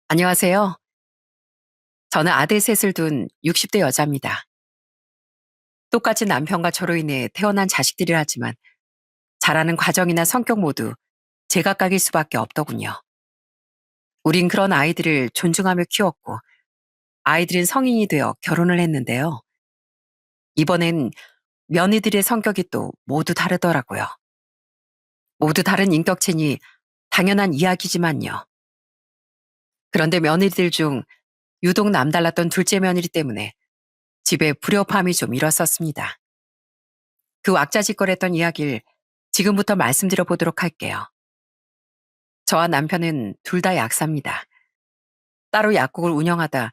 안녕하세요. 저는 아들 셋을 둔 60대 여자입니다. 똑같이 남편과 저로 인해 태어난 자식들이라지만 자라는 과정이나 성격 모두 제각각일 수밖에 없더군요. 우린 그런 아이들을 존중하며 키웠고 아이들은 성인이 되어 결혼을 했는데요. 이번엔 며느리들의 성격이 또 모두 다르더라고요. 모두 다른 인격체니 당연한 이야기지만요. 그런데 며느리들 중 유독 남달랐던 둘째 며느리 때문에 집에 불협화음이 좀 일었었습니다. 그 왁자지껄했던 이야기를 지금부터 말씀드려 보도록 할게요. 저와 남편은 둘 다 약사입니다. 따로 약국을 운영하다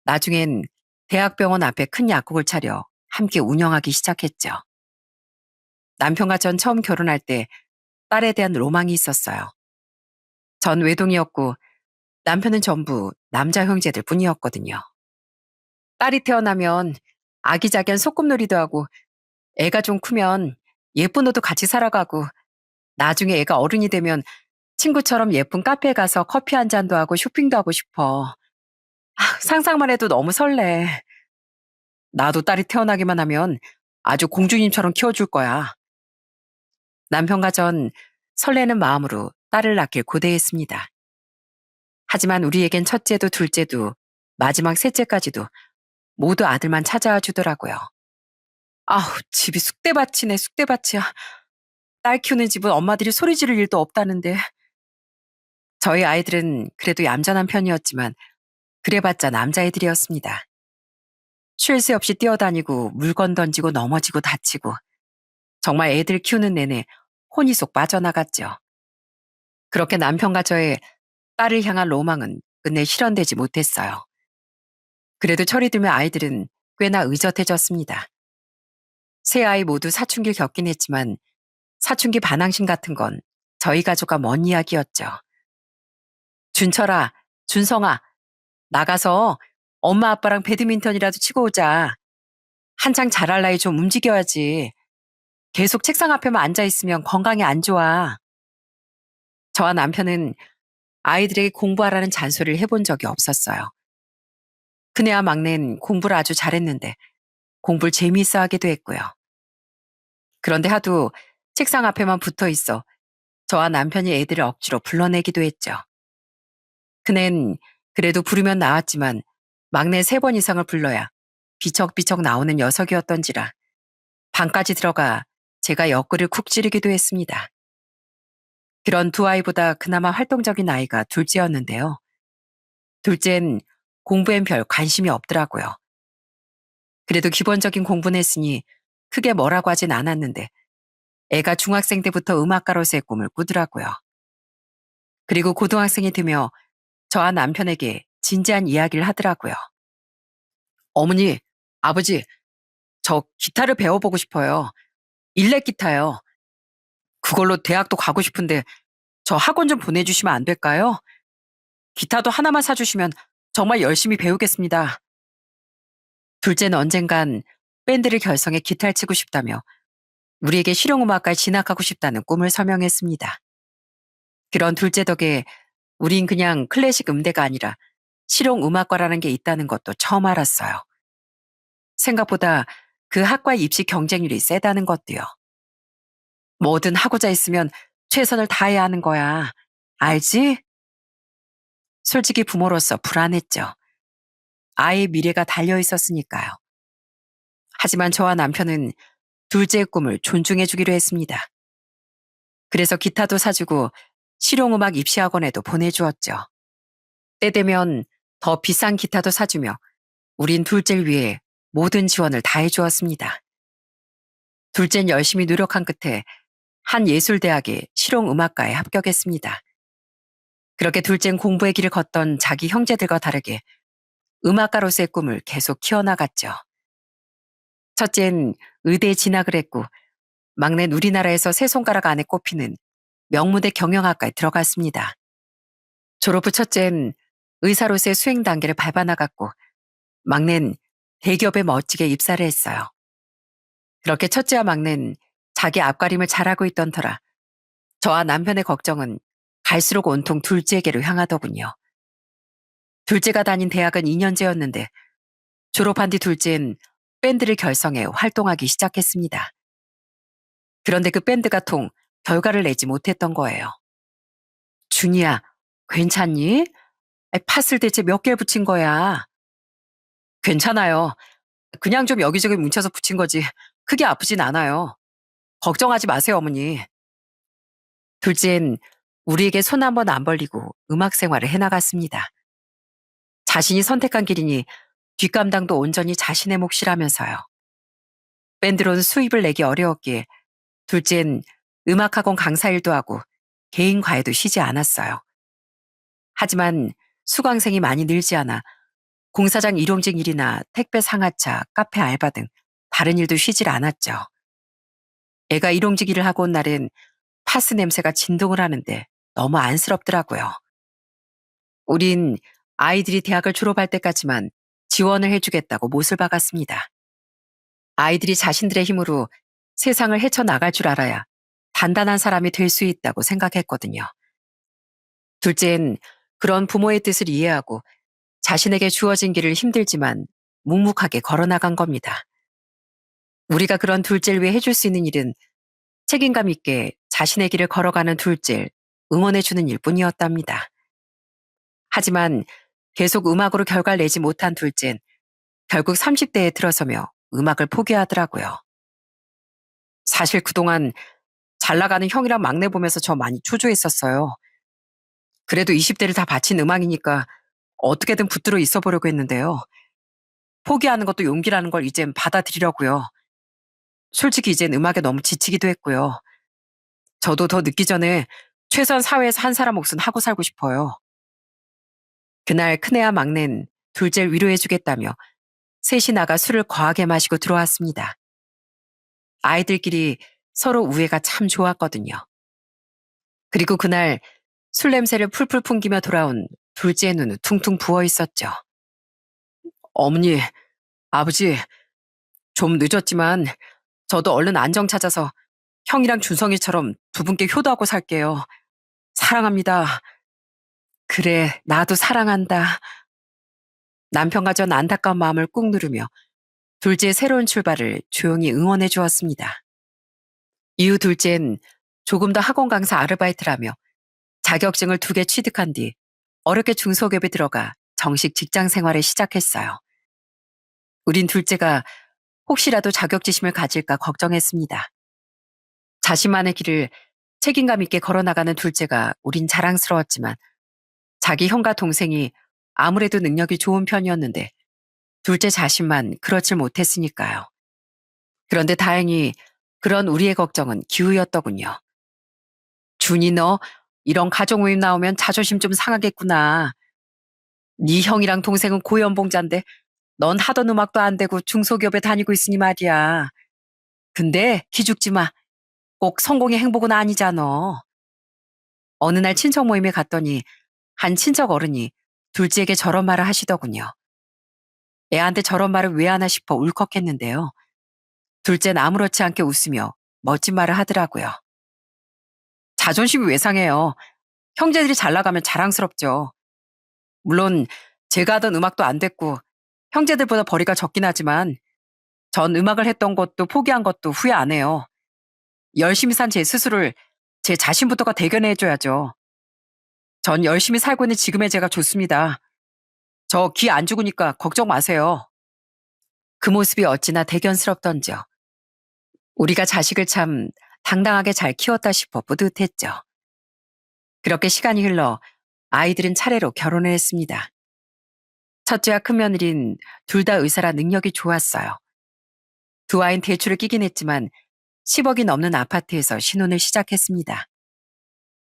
나중엔 대학병원 앞에 큰 약국을 차려 함께 운영하기 시작했죠. 남편과 전 처음 결혼할 때 딸에 대한 로망이 있었어요. 전 외동이었고 남편은 전부 남자 형제들 뿐이었거든요. 딸이 태어나면 아기자기한 소꿉놀이도 하고 애가 좀 크면 예쁜 옷도 같이 사러 가고 나중에 애가 어른이 되면 친구처럼 예쁜 카페에 가서 커피 한 잔도 하고 쇼핑도 하고 싶어. 상상만 해도 너무 설레. 나도 딸이 태어나기만 하면 아주 공주님처럼 키워줄 거야. 남편과 전 설레는 마음으로 딸을 낳길 고대했습니다. 하지만 우리에겐 첫째도 둘째도 마지막 셋째까지도 모두 아들만 찾아와 주더라고요. 아우, 집이 쑥대밭이네, 쑥대밭이야. 딸 키우는 집은 엄마들이 소리 지를 일도 없다는데. 저희 아이들은 그래도 얌전한 편이었지만 그래봤자 남자애들이었습니다. 쉴 새 없이 뛰어다니고 물건 던지고 넘어지고 다치고 정말 애들 키우는 내내 혼이 쏙 빠져나갔죠. 그렇게 남편과 저의 딸을 향한 로망은 끝내 실현되지 못했어요. 그래도 철이 들면 아이들은 꽤나 의젓해졌습니다. 세 아이 모두 사춘기를 겪긴 했지만 사춘기 반항심 같은 건 저희 가족과 먼 이야기였죠. 준철아, 준성아, 나가서 엄마 아빠랑 배드민턴이라도 치고 오자. 한창 자랄 나이 좀 움직여야지. 계속 책상 앞에만 앉아 있으면 건강에 안 좋아. 저와 남편은 아이들에게 공부하라는 잔소리를 해본 적이 없었어요. 큰애와 막내는 공부를 아주 잘했는데 공부를 재미있어 하기도 했고요. 그런데 하도 책상 앞에만 붙어 있어 저와 남편이 애들을 억지로 불러내기도 했죠. 큰애는 그래도 부르면 나왔지만 막내 3번 이상을 불러야 비척비척 나오는 녀석이었던지라 방까지 들어가 제가 옆구리를 쿡 찌르기도 했습니다. 그런 두 아이보다 그나마 활동적인 아이가 둘째였는데요. 둘째는 공부엔 별 관심이 없더라고요. 그래도 기본적인 공부는 했으니 크게 뭐라고 하진 않았는데 애가 중학생 때부터 음악가로서의 꿈을 꾸더라고요. 그리고 고등학생이 되며 저와 남편에게 진지한 이야기를 하더라고요. 어머니, 아버지, 저 기타를 배워보고 싶어요. 일렉 기타요. 그걸로 대학도 가고 싶은데 저 학원 좀 보내주시면 안 될까요? 기타도 하나만 사주시면 정말 열심히 배우겠습니다. 둘째는 언젠간 밴드를 결성해 기타를 치고 싶다며 우리에게 실용음악과에 진학하고 싶다는 꿈을 설명했습니다. 그런 둘째 덕에 우린 그냥 클래식 음대가 아니라 실용음악과라는 게 있다는 것도 처음 알았어요. 생각보다 그 학과의 입시 경쟁률이 세다는 것도요. 뭐든 하고자 했으면 최선을 다해야 하는 거야. 알지? 솔직히 부모로서 불안했죠. 아이의 미래가 달려 있었으니까요. 하지만 저와 남편은 둘째의 꿈을 존중해 주기로 했습니다. 그래서 기타도 사주고 실용음악 입시학원에도 보내주었죠. 때 되면 더 비싼 기타도 사주며 우린 둘째를 위해 모든 지원을 다해 주었습니다. 둘째는 열심히 노력한 끝에 한 예술대학의 실용음악과에 합격했습니다. 그렇게 둘째는 공부의 길을 걷던 자기 형제들과 다르게 음악가로서의 꿈을 계속 키워나갔죠. 첫째는 의대에 진학을 했고 막내는 우리나라에서 세 손가락 안에 꼽히는 명문대 경영학과에 들어갔습니다. 졸업 후 첫째는 의사로서의 수행 단계를 밟아나갔고 막내는 대기업에 멋지게 입사를 했어요. 그렇게 첫째와 막내는 자기 앞가림을 잘하고 있던 터라 저와 남편의 걱정은 갈수록 온통 둘째에게로 향하더군요. 둘째가 다닌 대학은 2년제였는데 졸업한 뒤 둘째는 밴드를 결성해 활동하기 시작했습니다. 그런데 그 밴드가 통 결과를 내지 못했던 거예요. 준이야, 괜찮니? 팥을 대체 몇 개 붙인 거야? 괜찮아요. 그냥 좀 여기저기 뭉쳐서 붙인 거지. 크게 아프진 않아요. 걱정하지 마세요, 어머니. 둘째는 우리에게 손 한 번 안 벌리고 음악 생활을 해나갔습니다. 자신이 선택한 길이니 뒷감당도 온전히 자신의 몫이라면서요. 밴드로는 수입을 내기 어려웠기에 둘째는 음악학원 강사 일도 하고 개인 과외도 쉬지 않았어요. 하지만 수강생이 많이 늘지 않아 공사장 일용직 일이나 택배 상하차, 카페 알바 등 다른 일도 쉬질 않았죠. 애가 일용직 일을 하고 온 날엔 파스 냄새가 진동을 하는데 너무 안쓰럽더라고요. 우린 아이들이 대학을 졸업할 때까지만 지원을 해주겠다고 못을 박았습니다. 아이들이 자신들의 힘으로 세상을 헤쳐나갈 줄 알아야 단단한 사람이 될 수 있다고 생각했거든요. 둘째는 그런 부모의 뜻을 이해하고 자신에게 주어진 길을 힘들지만 묵묵하게 걸어나간 겁니다. 우리가 그런 둘째를 위해 해줄 수 있는 일은 책임감 있게 자신의 길을 걸어가는 둘째를 응원해주는 일뿐이었답니다. 하지만 계속 음악으로 결과를 내지 못한 둘째는 결국 30대에 들어서며 음악을 포기하더라고요. 사실 그동안 잘 나가는 형이랑 막내 보면서 저 많이 초조했었어요. 그래도 20대를 다 바친 음악이니까 어떻게든 붙들어 있어 보려고 했는데요. 포기하는 것도 용기라는 걸 이젠 받아들이려고요. 솔직히 이젠 음악에 너무 지치기도 했고요. 저도 더 늦기 전에 최소한 사회에서 한 사람 몫은 하고 살고 싶어요. 그날 큰애와 막내는 둘째를 위로해주겠다며 셋이 나가 술을 거하게 마시고 들어왔습니다. 아이들끼리 서로 우애가 참 좋았거든요. 그리고 그날 술 냄새를 풀풀 풍기며 돌아온 둘째의 눈은 퉁퉁 부어 있었죠. 어머니, 아버지, 좀 늦었지만 저도 얼른 안정 찾아서 형이랑 준성이처럼 두 분께 효도하고 살게요. 사랑합니다. 그래, 나도 사랑한다. 남편과 전 안타까운 마음을 꾹 누르며 둘째의 새로운 출발을 조용히 응원해 주었습니다. 이후 둘째는 조금 더 학원 강사 아르바이트를 하며 자격증을 2개 취득한 뒤 어렵게 중소기업에 들어가 정식 직장 생활을 시작했어요. 우린 둘째가 혹시라도 자격지심을 가질까 걱정했습니다. 자신만의 길을 책임감 있게 걸어나가는 둘째가 우린 자랑스러웠지만 자기 형과 동생이 아무래도 능력이 좋은 편이었는데 둘째 자신만 그렇질 못했으니까요. 그런데 다행히 그런 우리의 걱정은 기우였더군요. 준이 너 이런 가족 모임 나오면 자존심 좀 상하겠구나. 네 형이랑 동생은 고연봉자인데 넌 하던 음악도 안 되고 중소기업에 다니고 있으니 말이야. 근데 기죽지 마. 꼭 성공의 행복은 아니잖아. 어느 날 친척 모임에 갔더니 한 친척 어른이 둘째에게 저런 말을 하시더군요. 애한테 저런 말을 왜 하나 싶어 울컥했는데요. 둘째는 아무렇지 않게 웃으며 멋진 말을 하더라고요. 자존심이 왜 상해요. 형제들이 잘 나가면 자랑스럽죠. 물론 제가 하던 음악도 안 됐고 형제들보다 벌이가 적긴 하지만 전 음악을 했던 것도 포기한 것도 후회 안 해요. 열심히 산 제 스스로를 제 자신부터가 대견해줘야죠. 전 열심히 살고 있는 지금의 제가 좋습니다. 저 기 안 죽으니까 걱정 마세요. 그 모습이 어찌나 대견스럽던지요. 우리가 자식을 참 당당하게 잘 키웠다 싶어 뿌듯했죠. 그렇게 시간이 흘러 아이들은 차례로 결혼을 했습니다. 첫째와 큰며느린 둘 다 의사라 능력이 좋았어요. 두 아이는 대출을 끼긴 했지만 10억이 넘는 아파트에서 신혼을 시작했습니다.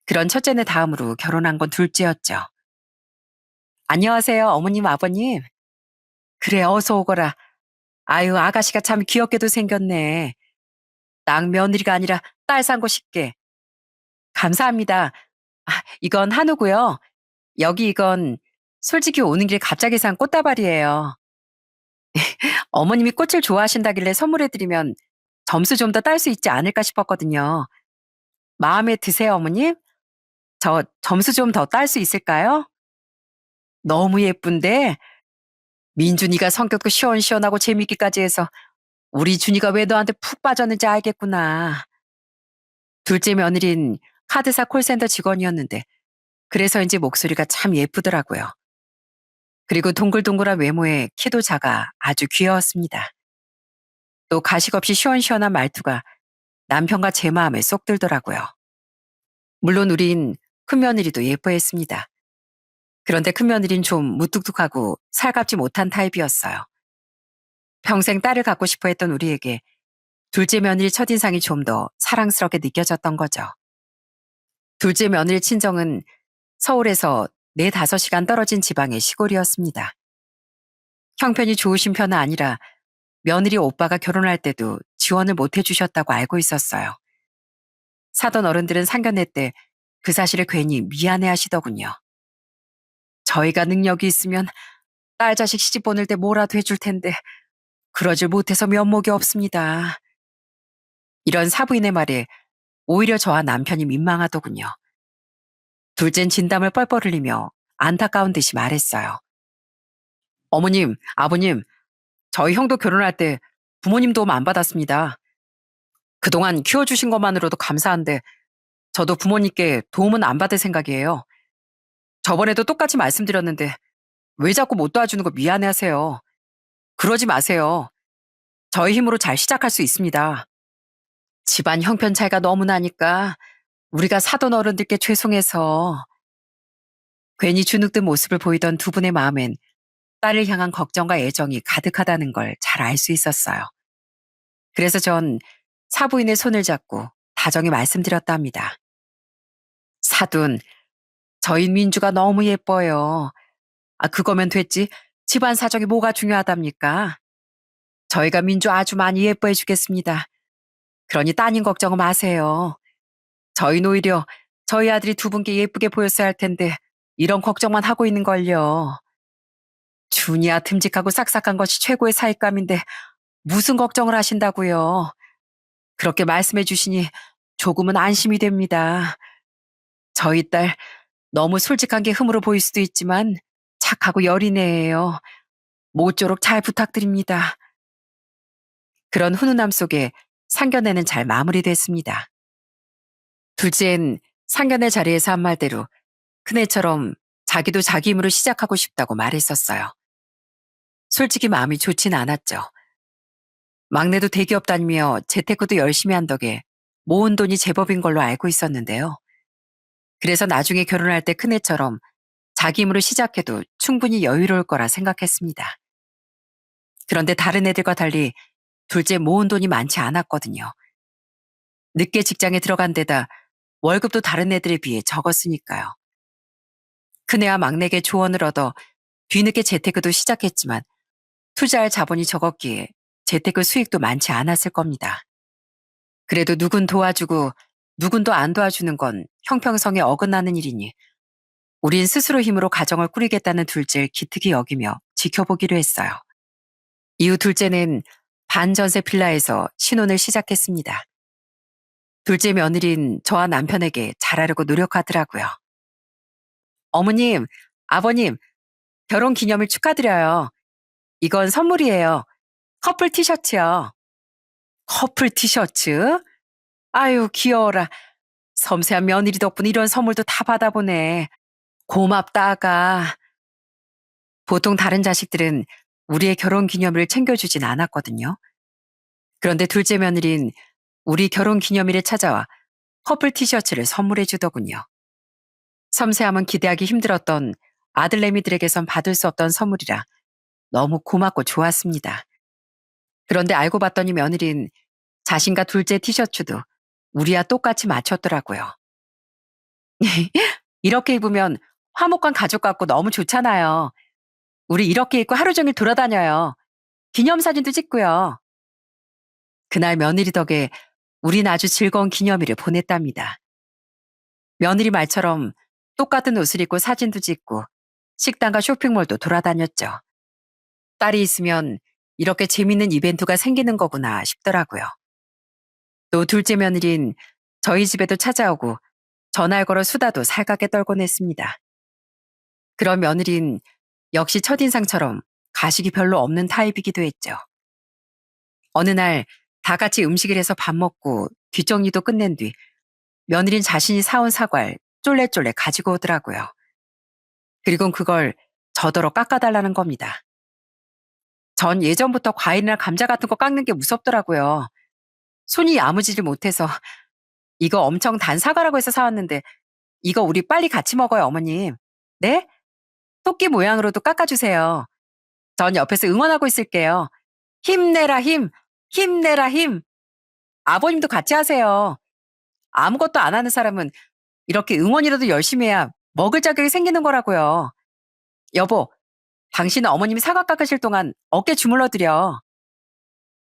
그런 첫째네 다음으로 결혼한 건 둘째였죠. 안녕하세요, 어머님, 아버님. 그래, 어서 오거라. 아유, 아가씨가 참 귀엽게도 생겼네. nak 며느리가 아니라 딸 산 거 싶게. 감사합니다. 이건 한우고요. 여기 이건 솔직히 오는 길에 갑자기 산 꽃다발이에요. 어머님이 꽃을 좋아하신다길래 선물해드리면 점수 좀 더 딸 수 있지 않을까 싶었거든요. 마음에 드세요, 어머님? 저 점수 좀 더 딸 수 있을까요? 너무 예쁜데? 민준이가 성격도 시원시원하고 재밌기까지 해서 우리 준이가 왜 너한테 푹 빠졌는지 알겠구나. 둘째 며느린 카드사 콜센터 직원이었는데 그래서인지 목소리가 참 예쁘더라고요. 그리고 동글동글한 외모에 키도 작아 아주 귀여웠습니다. 또 가식 없이 시원시원한 말투가 남편과 제 마음에 쏙 들더라고요. 물론 우린 큰며느리도 예뻐했습니다. 그런데 큰며느린 좀 무뚝뚝하고 살갑지 못한 타입이었어요. 평생 딸을 갖고 싶어 했던 우리에게 둘째 며느리 첫인상이 좀 더 사랑스럽게 느껴졌던 거죠. 둘째 며느리 친정은 서울에서 4, 5시간 떨어진 지방의 시골이었습니다. 형편이 좋으신 편은 아니라 며느리 오빠가 결혼할 때도 지원을 못 해주셨다고 알고 있었어요. 사돈 어른들은 상견례 때 그 사실을 괜히 미안해 하시더군요. 저희가 능력이 있으면 딸 자식 시집 보낼 때 뭐라도 해줄 텐데 그러질 못해서 면목이 없습니다. 이런 사부인의 말에 오히려 저와 남편이 민망하더군요. 둘째는 진담을 뻘뻘 흘리며 안타까운 듯이 말했어요. 어머님, 아버님, 저희 형도 결혼할 때 부모님 도움 안 받았습니다. 그동안 키워주신 것만으로도 감사한데 저도 부모님께 도움은 안 받을 생각이에요. 저번에도 똑같이 말씀드렸는데 왜 자꾸 못 도와주는 거 미안해하세요. 그러지 마세요. 저희 힘으로 잘 시작할 수 있습니다. 집안 형편 차이가 너무 나니까 우리가 사돈 어른들께 죄송해서. 괜히 주눅든 모습을 보이던 두 분의 마음엔 딸을 향한 걱정과 애정이 가득하다는 걸 잘 알 수 있었어요. 그래서 전 사부인의 손을 잡고 다정히 말씀드렸답니다. 사돈, 저희 민주가 너무 예뻐요. 그거면 됐지. 집안 사정이 뭐가 중요하답니까? 저희가 민주 아주 많이 예뻐해 주겠습니다. 그러니 따님 걱정은 마세요. 저희는 오히려 저희 아들이 두 분께 예쁘게 보였어야 할 텐데 이런 걱정만 하고 있는 걸요. 준이야 듬직하고 싹싹한 것이 최고의 사익감인데 무슨 걱정을 하신다고요. 그렇게 말씀해 주시니 조금은 안심이 됩니다. 저희 딸 너무 솔직한 게 흠으로 보일 수도 있지만 착하고 여린 애예요. 모쪼록 잘 부탁드립니다. 그런 훈훈함 속에 상견례는 잘 마무리됐습니다. 둘째는 상견례 자리에서 한 말대로 큰애처럼 자기도 자기 힘으로 시작하고 싶다고 말했었어요. 솔직히 마음이 좋진 않았죠. 막내도 대기업 다니며 재테크도 열심히 한 덕에 모은 돈이 제법인 걸로 알고 있었는데요. 그래서 나중에 결혼할 때 큰애처럼 자기 힘으로 시작해도 충분히 여유로울 거라 생각했습니다. 그런데 다른 애들과 달리 둘째 모은 돈이 많지 않았거든요. 늦게 직장에 들어간 데다 월급도 다른 애들에 비해 적었으니까요. 큰애와 막내에게 조언을 얻어 뒤늦게 재테크도 시작했지만 투자할 자본이 적었기에 재테크 수익도 많지 않았을 겁니다. 그래도 누군 도와주고 누군도 안 도와주는 건 형평성에 어긋나는 일이니 우린 스스로 힘으로 가정을 꾸리겠다는 둘째를 기특히 여기며 지켜보기로 했어요. 이후 둘째는 반전세 빌라에서 신혼을 시작했습니다. 둘째 며느린 저와 남편에게 잘하려고 노력하더라고요. 어머님, 아버님, 결혼 기념일 축하드려요. 이건 선물이에요. 커플 티셔츠요. 커플 티셔츠? 아유, 귀여워라. 섬세한 며느리 덕분에 이런 선물도 다 받아보네. 고맙다, 아가. 보통 다른 자식들은 우리의 결혼 기념일을 챙겨주진 않았거든요. 그런데 둘째 며느린 우리 결혼 기념일에 찾아와 커플 티셔츠를 선물해 주더군요. 섬세함은 기대하기 힘들었던 아들내미들에게선 받을 수 없던 선물이라 너무 고맙고 좋았습니다. 그런데 알고 봤더니 며느린 자신과 둘째 티셔츠도 우리와 똑같이 맞췄더라고요. 이렇게 입으면 화목한 가족 같고 너무 좋잖아요. 우리 이렇게 입고 하루 종일 돌아다녀요. 기념사진도 찍고요. 그날 며느리 덕에 우린 아주 즐거운 기념일을 보냈답니다. 며느리 말처럼 똑같은 옷을 입고 사진도 찍고 식당과 쇼핑몰도 돌아다녔죠. 딸이 있으면 이렇게 재밌는 이벤트가 생기는 거구나 싶더라고요. 또 둘째 며느린 저희 집에도 찾아오고 전화를 걸어 수다도 살갑게 떨곤 했습니다. 그런 며느린 역시 첫인상처럼 가식이 별로 없는 타입이기도 했죠. 어느 날 다 같이 음식을 해서 밥 먹고 뒷정리도 끝낸 뒤 며느린 자신이 사온 사과를 쫄래쫄래 가지고 오더라고요. 그리고 그걸 저더러 깎아달라는 겁니다. 전 예전부터 과일이나 감자 같은 거 깎는 게 무섭더라고요. 손이 야무지질 못해서 이거 엄청 단 사과라고 해서 사왔는데 이거 우리 빨리 같이 먹어요, 어머님. 네? 토끼 모양으로도 깎아주세요. 전 옆에서 응원하고 있을게요. 힘내라 힘! 힘내라 힘! 아버님도 같이 하세요. 아무것도 안 하는 사람은 이렇게 응원이라도 열심히 해야 먹을 자격이 생기는 거라고요. 여보, 당신은 어머님이 사과 깎으실 동안 어깨 주물러 드려.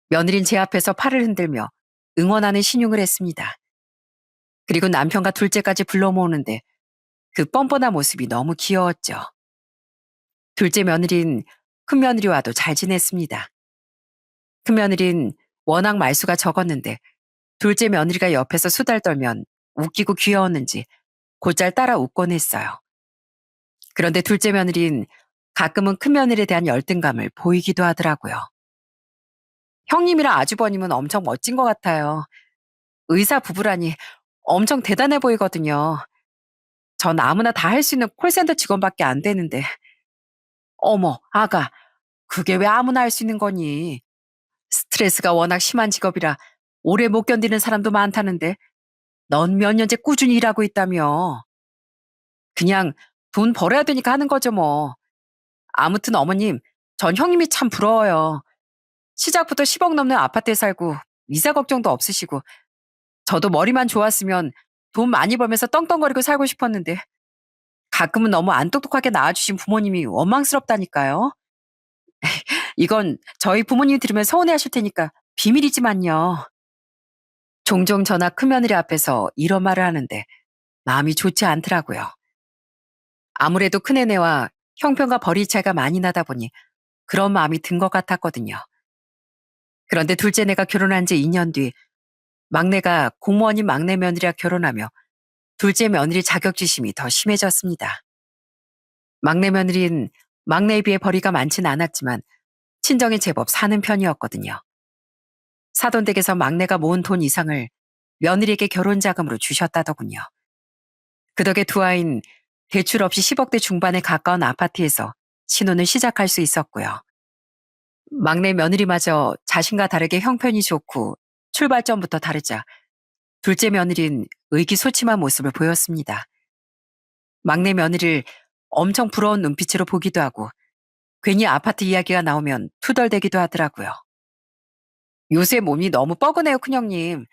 며느린 제 앞에서 팔을 흔들며 응원하는 신용을 했습니다. 그리고 남편과 둘째까지 불러 모으는데 그 뻔뻔한 모습이 너무 귀여웠죠. 둘째 며느린 큰 며느리와도 잘 지냈습니다. 큰 며느린 워낙 말수가 적었는데 둘째 며느리가 옆에서 수달 떨면 웃기고 귀여웠는지 곧잘 따라 웃곤 했어요. 그런데 둘째 며느린 가끔은 큰 며느리에 대한 열등감을 보이기도 하더라고요. 형님이랑 아주버님은 엄청 멋진 것 같아요. 의사 부부라니 엄청 대단해 보이거든요. 전 아무나 다 할 수 있는 콜센터 직원밖에 안 되는데. 어머, 아가, 그게 왜 아무나 할 수 있는 거니? 스트레스가 워낙 심한 직업이라 오래 못 견디는 사람도 많다는데 넌 몇 년째 꾸준히 일하고 있다며. 그냥 돈 벌어야 되니까 하는 거죠 뭐. 아무튼 어머님, 전 형님이 참 부러워요. 시작부터 10억 넘는 아파트에 살고 이사 걱정도 없으시고 저도 머리만 좋았으면 돈 많이 벌면서 떵떵거리고 살고 싶었는데 가끔은 너무 안 똑똑하게 낳아주신 부모님이 원망스럽다니까요. 이건 저희 부모님이 들으면 서운해하실 테니까 비밀이지만요. 종종 전화 큰며느리 앞에서 이런 말을 하는데 마음이 좋지 않더라고요. 아무래도 큰애네와 형편과 벌이 차이가 많이 나다 보니 그런 마음이 든 것 같았거든요. 그런데 둘째네가 결혼한 지 2년 뒤 막내가 공무원인 막내 며느리와 결혼하며 둘째 며느리 자격지심이 더 심해졌습니다. 막내 며느리는 막내에 비해 벌이가 많진 않았지만 친정이 제법 사는 편이었거든요. 사돈댁에서 막내가 모은 돈 이상을 며느리에게 결혼자금으로 주셨다더군요. 그 덕에 두 아이는 대출 없이 10억대 중반에 가까운 아파트에서 신혼을 시작할 수 있었고요. 막내 며느리마저 자신과 다르게 형편이 좋고 출발점부터 다르자 둘째 며느리는 의기소침한 모습을 보였습니다. 막내 며느리를 엄청 부러운 눈빛으로 보기도 하고 괜히 아파트 이야기가 나오면 투덜대기도 하더라고요. 요새 몸이 너무 뻐근해요, 큰형님.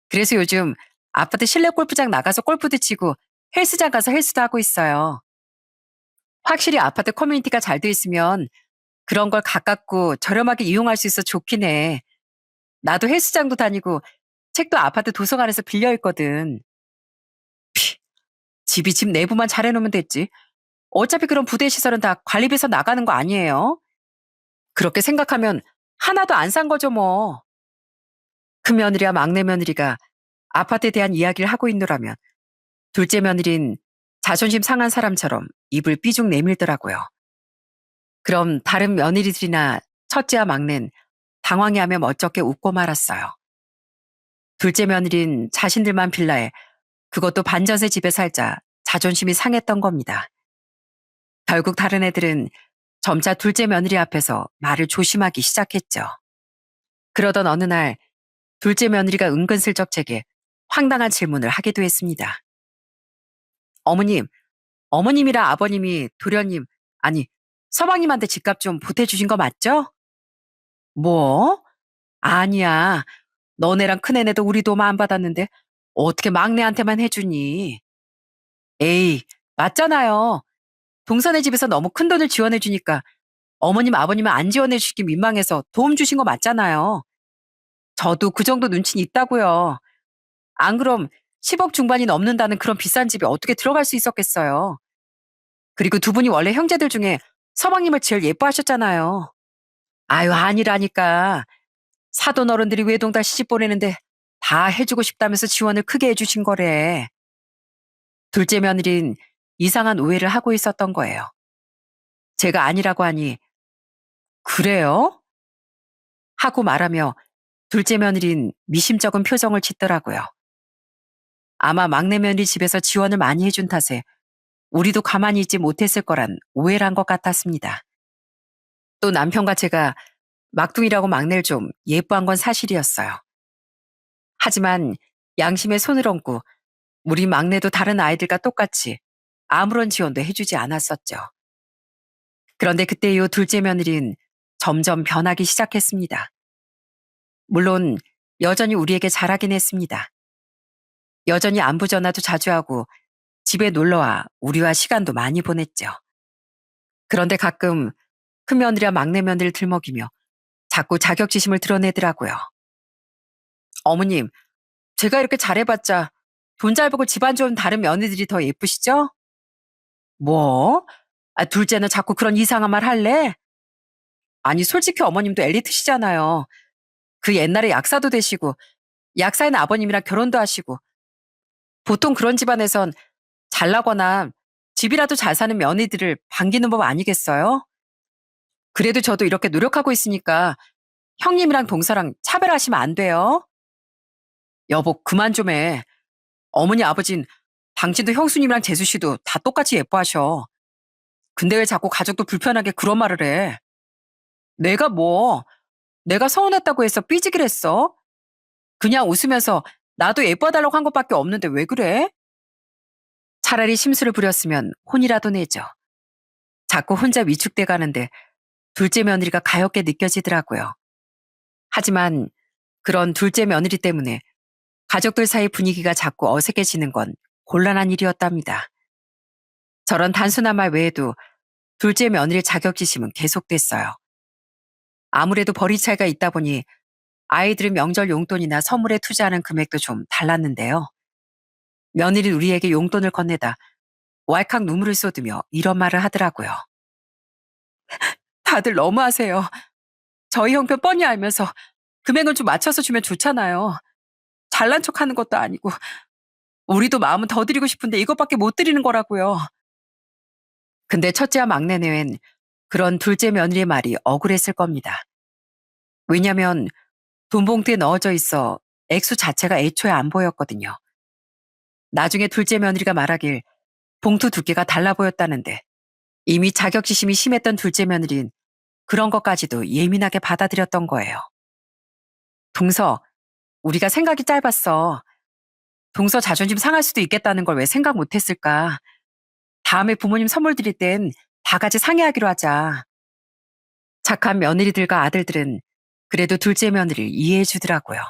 그래서 요즘 아파트 실내 골프장 나가서 골프도 치고 헬스장 가서 헬스도 하고 있어요. 확실히 아파트 커뮤니티가 잘 돼 있으면 그런 걸 가깝고 저렴하게 이용할 수 있어 좋긴 해. 나도 헬스장도 다니고 책도 아파트 도서관에서 빌려 읽거든. 집이 집 내부만 잘 해놓으면 됐지. 어차피 그런 부대 시설은 다 관리비에서 나가는 거 아니에요? 그렇게 생각하면 하나도 안 산 거죠 뭐. 큰 며느리와 막내 며느리가 아파트에 대한 이야기를 하고 있노라면 둘째 며느린 자존심 상한 사람처럼 입을 삐죽 내밀더라고요. 그럼 다른 며느리들이나 첫째와 막내는 당황해하며 멋쩍게 웃고 말았어요. 둘째 며느린 자신들만 빌라에 그것도 반전세 집에 살자 자존심이 상했던 겁니다. 결국 다른 애들은 점차 둘째 며느리 앞에서 말을 조심하기 시작했죠. 그러던 어느 날 둘째 며느리가 은근슬쩍 제게 황당한 질문을 하기도 했습니다. 어머님, 어머님이랑 아버님이 도련님, 아니 서방님한테 집값 좀 보태주신 거 맞죠? 뭐? 아니야. 너네랑 큰애네도 우리 도움 안 받았는데 어떻게 막내한테만 해주니? 에이, 맞잖아요. 동선의 집에서 너무 큰 돈을 지원해주니까 어머님, 아버님은 안 지원해주시기 민망해서 도움 주신 거 맞잖아요. 저도 그 정도 눈치는 있다고요. 안 그럼 10억 중반이 넘는다는 그런 비싼 집에 어떻게 들어갈 수 있었겠어요. 그리고 두 분이 원래 형제들 중에 서방님을 제일 예뻐하셨잖아요. 아유, 아니라니까. 사돈 어른들이 외동딸 시집 보내는데 다 해주고 싶다면서 지원을 크게 해주신 거래. 둘째 며느린 이상한 오해를 하고 있었던 거예요. 제가 아니라고 하니 그래요? 하고 말하며 둘째 며느린 미심쩍은 표정을 짓더라고요. 아마 막내 며느리 집에서 지원을 많이 해준 탓에 우리도 가만히 있지 못했을 거란 오해를 한 것 같았습니다. 또 남편과 제가 막둥이라고 막내를 좀 예뻐한 건 사실이었어요. 하지만 양심에 손을 얹고 우리 막내도 다른 아이들과 똑같이 아무런 지원도 해주지 않았었죠. 그런데 그때 이후 둘째 며느리는 점점 변하기 시작했습니다. 물론 여전히 우리에게 잘하긴 했습니다. 여전히 안부 전화도 자주 하고 집에 놀러와 우리와 시간도 많이 보냈죠. 그런데 가끔 큰 며느리와 막내 며느리를 들먹이며 자꾸 자격지심을 드러내더라고요. 어머님, 제가 이렇게 잘해봤자 돈 잘 벌고 집안 좋은 다른 며느리들이 더 예쁘시죠? 뭐? 둘째는 자꾸 그런 이상한 말 할래? 아니, 솔직히 어머님도 엘리트시잖아요. 그 옛날에 약사도 되시고 약사인 아버님이랑 결혼도 하시고 보통 그런 집안에선 잘나거나 집이라도 잘 사는 며느리들을 반기는 법 아니겠어요? 그래도 저도 이렇게 노력하고 있으니까 형님이랑 동서랑 차별하시면 안 돼요. 여보, 그만 좀 해. 어머니 아버진 당신도 형수님이랑 재수씨도 다 똑같이 예뻐하셔. 근데 왜 자꾸 가족도 불편하게 그런 말을 해? 내가 뭐, 내가 서운했다고 해서 삐지기를 했어? 그냥 웃으면서 나도 예뻐달라고 한 것밖에 없는데 왜 그래? 차라리 심술을 부렸으면 혼이라도 내죠. 자꾸 혼자 위축돼 가는데 둘째 며느리가 가엾게 느껴지더라고요. 하지만 그런 둘째 며느리 때문에 가족들 사이 분위기가 자꾸 어색해지는 건 곤란한 일이었답니다. 저런 단순한 말 외에도 둘째 며느리 자격지심은 계속됐어요. 아무래도 벌이 차이가 있다 보니 아이들은 명절 용돈이나 선물에 투자하는 금액도 좀 달랐는데요. 며느리 우리에게 용돈을 건네다 왈칵 눈물을 쏟으며 이런 말을 하더라고요. 다들 너무하세요. 저희 형편 뻔히 알면서 금액을 좀 맞춰서 주면 좋잖아요. 잘난 척하는 것도 아니고 우리도 마음은 더 드리고 싶은데 이것밖에 못 드리는 거라고요. 근데 첫째와 막내 내외는 그런 둘째 며느리의 말이 억울했을 겁니다. 왜냐면 돈 봉투에 넣어져 있어 액수 자체가 애초에 안 보였거든요. 나중에 둘째 며느리가 말하길 봉투 두께가 달라 보였다는데 이미 자격지심이 심했던 둘째 며느리는 그런 것까지도 예민하게 받아들였던 거예요. 동서, 우리가 생각이 짧았어. 동서 자존심 상할 수도 있겠다는 걸 왜 생각 못했을까? 다음에 부모님 선물 드릴 땐 다 같이 상의하기로 하자. 착한 며느리들과 아들들은 그래도 둘째 며느리를 이해해 주더라고요.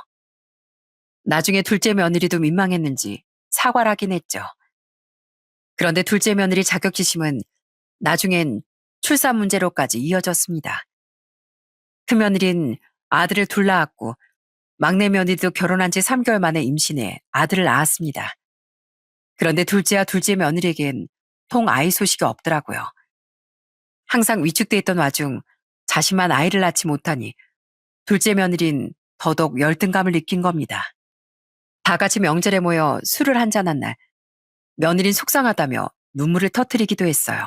나중에 둘째 며느리도 민망했는지 사과를 하긴 했죠. 그런데 둘째 며느리 자격지심은 나중엔 출산 문제로까지 이어졌습니다. 큰 며느리는 아들을 둘 낳았고 막내 며느리도 결혼한 지 3개월 만에 임신해 아들을 낳았습니다. 그런데 둘째와 둘째 며느리에겐 통 아이 소식이 없더라고요. 항상 위축돼 있던 와중 자신만 아이를 낳지 못하니 둘째 며느리는 더더욱 열등감을 느낀 겁니다. 다 같이 명절에 모여 술을 한잔한 날 며느리는 속상하다며 눈물을 터뜨리기도 했어요.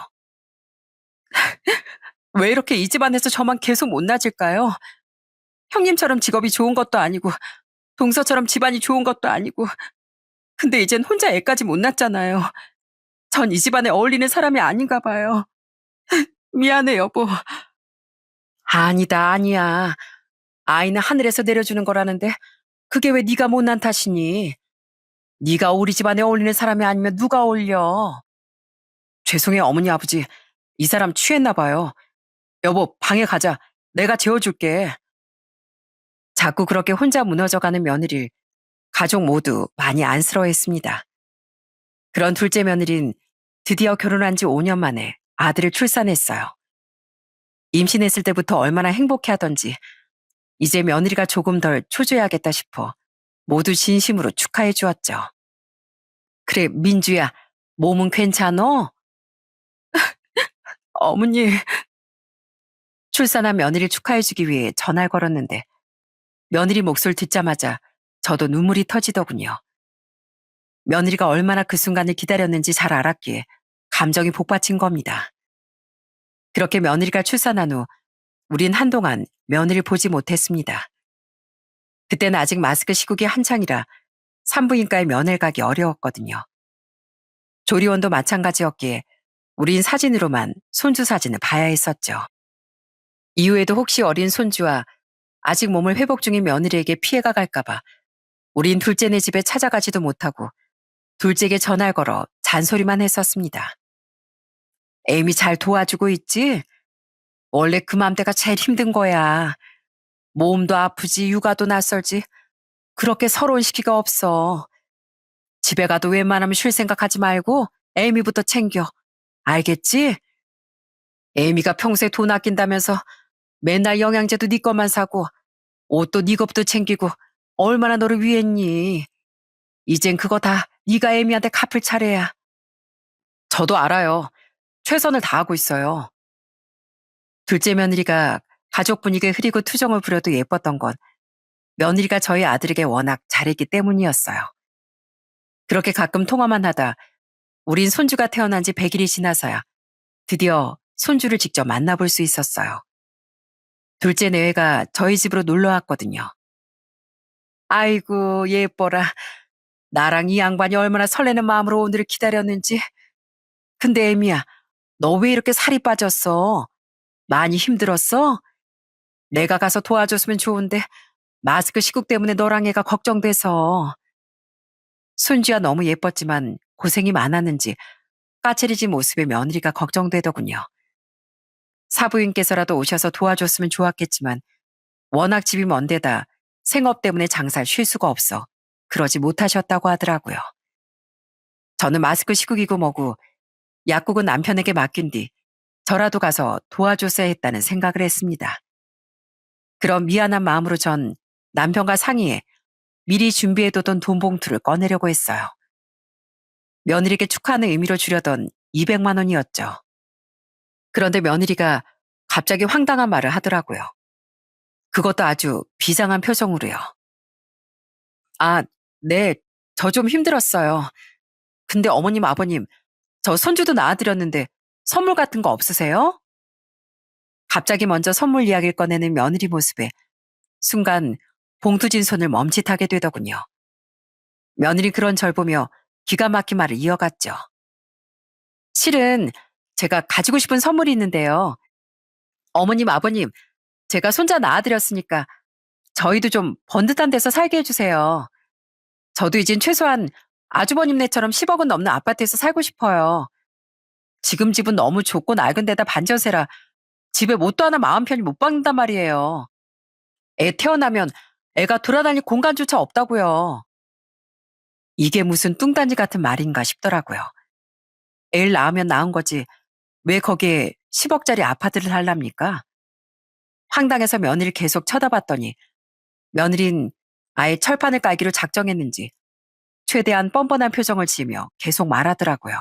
왜 이렇게 이 집안에서 저만 계속 못나질까요? 형님처럼 직업이 좋은 것도 아니고 동서처럼 집안이 좋은 것도 아니고 근데 이젠 혼자 애까지 못 낳잖아요. 전 이 집안에 어울리는 사람이 아닌가 봐요. 미안해 여보. 아니다 아니야. 아이는 하늘에서 내려주는 거라는데 그게 왜 네가 못난 탓이니? 네가 우리 집안에 어울리는 사람이 아니면 누가 어울려? 죄송해요 어머니 아버지. 이 사람 취했나 봐요. 여보 방에 가자. 내가 재워줄게. 자꾸 그렇게 혼자 무너져가는 며느리를 가족 모두 많이 안쓰러워했습니다. 그런 둘째 며느리는 드디어 결혼한 지 5년 만에 아들을 출산했어요. 임신했을 때부터 얼마나 행복해하던지 이제 며느리가 조금 덜 초조해하겠다 싶어 모두 진심으로 축하해 주었죠. 그래 민주야 몸은 괜찮어? 어머니. 출산한 며느리를 축하해주기 위해 전화를 걸었는데 며느리 목소리를 듣자마자 저도 눈물이 터지더군요. 며느리가 얼마나 그 순간을 기다렸는지 잘 알았기에 감정이 복받친 겁니다. 그렇게 며느리가 출산한 후 우린 한동안 며느리를 보지 못했습니다. 그때는 아직 마스크 시국이 한창이라 산부인과에 면회를 가기 어려웠거든요. 조리원도 마찬가지였기에 우린 사진으로만 손주 사진을 봐야 했었죠. 이후에도 혹시 어린 손주와 아직 몸을 회복 중인 며느리에게 피해가 갈까봐 우린 둘째네 집에 찾아가지도 못하고 둘째에게 전화를 걸어 잔소리만 했었습니다. 에이미 잘 도와주고 있지? 원래 그 맘때가 제일 힘든 거야. 몸도 아프지 육아도 낯설지 그렇게 서러운 시기가 없어. 집에 가도 웬만하면 쉴 생각하지 말고 에이미부터 챙겨. 알겠지? 에이미가 평소에 돈 아낀다면서 맨날 영양제도 네 것만 사고 옷도 네 것부터 챙기고 얼마나 너를 위했니. 이젠 그거 다 네가 에이미한테 갚을 차례야. 저도 알아요. 최선을 다하고 있어요. 둘째 며느리가 가족 분위기에 흐리고 투정을 부려도 예뻤던 건 며느리가 저희 아들에게 워낙 잘했기 때문이었어요. 그렇게 가끔 통화만 하다 우린 손주가 태어난 지 100일이 지나서야 드디어 손주를 직접 만나볼 수 있었어요. 둘째 내외가 저희 집으로 놀러 왔거든요. 아이고 예뻐라. 나랑 이 양반이 얼마나 설레는 마음으로 오늘을 기다렸는지. 근데 애미야, 너 왜 이렇게 살이 빠졌어? 많이 힘들었어? 내가 가서 도와줬으면 좋은데 마스크 시국 때문에 너랑 애가 걱정돼서. 손주야 너무 예뻤지만 고생이 많았는지 까칠해진 모습에 며느리가 걱정되더군요. 사부인께서라도 오셔서 도와줬으면 좋았겠지만 워낙 집이 먼 데다 생업 때문에 장사를 쉴 수가 없어 그러지 못하셨다고 하더라고요. 저는 마스크 시국이고 뭐고 약국은 남편에게 맡긴 뒤 저라도 가서 도와줬어야 했다는 생각을 했습니다. 그런 미안한 마음으로 전 남편과 상의해 미리 준비해두던 돈 봉투를 꺼내려고 했어요. 며느리에게 축하하는 의미로 주려던 200만 원이었죠. 그런데 며느리가 갑자기 황당한 말을 하더라고요. 그것도 아주 비장한 표정으로요. 아, 네, 저 좀 힘들었어요. 근데 어머님, 아버님, 저 손주도 낳아드렸는데 선물 같은 거 없으세요? 갑자기 먼저 선물 이야기를 꺼내는 며느리 모습에 순간 봉투진 손을 멈칫하게 되더군요. 며느리 그런 절 보며 기가 막힌 말을 이어갔죠. 실은 제가 가지고 싶은 선물이 있는데요. 어머님, 아버님, 제가 손자 낳아드렸으니까 저희도 좀 번듯한 데서 살게 해주세요. 저도 이젠 최소한 아주버님네처럼 10억은 넘는 아파트에서 살고 싶어요. 지금 집은 너무 좁고 낡은 데다 반전세라 집에 뭣도 하나 마음 편히 못 박는단 말이에요. 애 태어나면 애가 돌아다닐 공간조차 없다고요. 이게 무슨 뚱딴지 같은 말인가 싶더라고요. 애를 낳으면 낳은 거지 왜 거기에 10억짜리 아파트를 살랍니까? 황당해서 며느리를 계속 쳐다봤더니 며느린 아예 철판을 깔기로 작정했는지 최대한 뻔뻔한 표정을 지으며 계속 말하더라고요.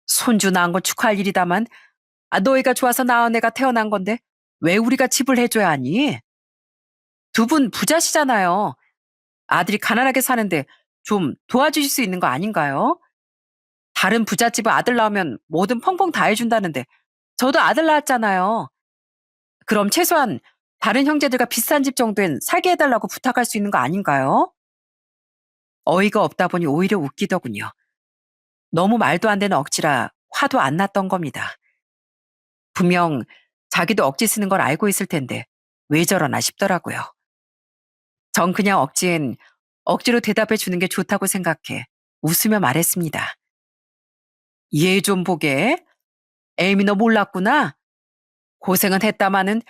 손주 낳은 건 축하할 일이다만 너희가 좋아서 낳은 애가 태어난 건데 왜 우리가 집을 해줘야 하니? 두 분 부자시잖아요. 아들이 가난하게 사는데 좀 도와주실 수 있는 거 아닌가요? 다른 부잣집은 아들 낳으면 뭐든 펑펑 다 해준다는데 저도 아들 낳았잖아요. 그럼 최소한 다른 형제들과 비슷한 집 정도엔 살게 해달라고 부탁할 수 있는 거 아닌가요? 어이가 없다 보니 오히려 웃기더군요. 너무 말도 안 되는 억지라 화도 안 났던 겁니다. 분명 자기도 억지 쓰는 걸 알고 있을 텐데 왜 저러나 싶더라고요. 전 그냥 억지로 대답해 주는 게 좋다고 생각해 웃으며 말했습니다. 얘 좀 보게. 에이미 너 몰랐구나. 고생은 했다마는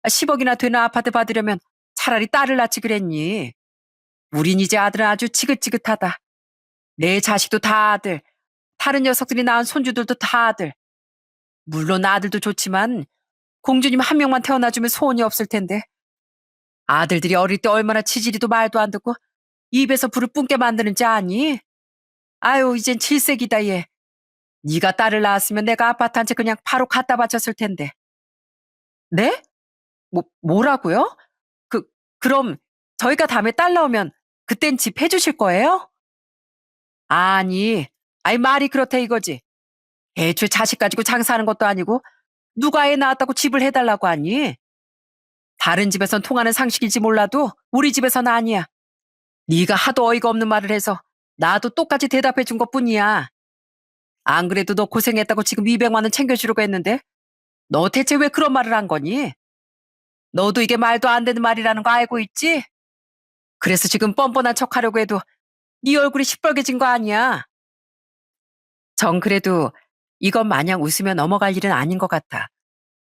10억이나 되는 아파트 받으려면 차라리 딸을 낳지 그랬니. 우린 이제 아들은 아주 지긋지긋하다. 내 자식도 다 아들. 다른 녀석들이 낳은 손주들도 다 아들. 물론 아들도 좋지만 공주님 한 명만 태어나주면 소원이 없을 텐데. 아들들이 어릴 때 얼마나 치질이도 말도 안 듣고 입에서 불을 뿜게 만드는지 아니? 아유 이젠 질색이다 얘. 네가 딸을 낳았으면 내가 아파트 한 채 그냥 바로 갖다 바쳤을 텐데. 네? 뭐라고요? 그, 그럼 저희가 다음에 딸 나오면 그땐 집 해주실 거예요? 아니, 아이 말이 그렇대 이거지. 애초에 자식 가지고 장사하는 것도 아니고 누가 애 낳았다고 집을 해달라고 하니? 다른 집에선 통하는 상식일지 몰라도 우리 집에서는 아니야. 네가 하도 어이가 없는 말을 해서 나도 똑같이 대답해 준 것뿐이야. 안 그래도 너 고생했다고 지금 200만 원 챙겨주려고 했는데 너 대체 왜 그런 말을 한 거니? 너도 이게 말도 안 되는 말이라는 거 알고 있지? 그래서 지금 뻔뻔한 척하려고 해도 네 얼굴이 시뻘개진 거 아니야. 전 그래도 이건 마냥 웃으며 넘어갈 일은 아닌 것 같아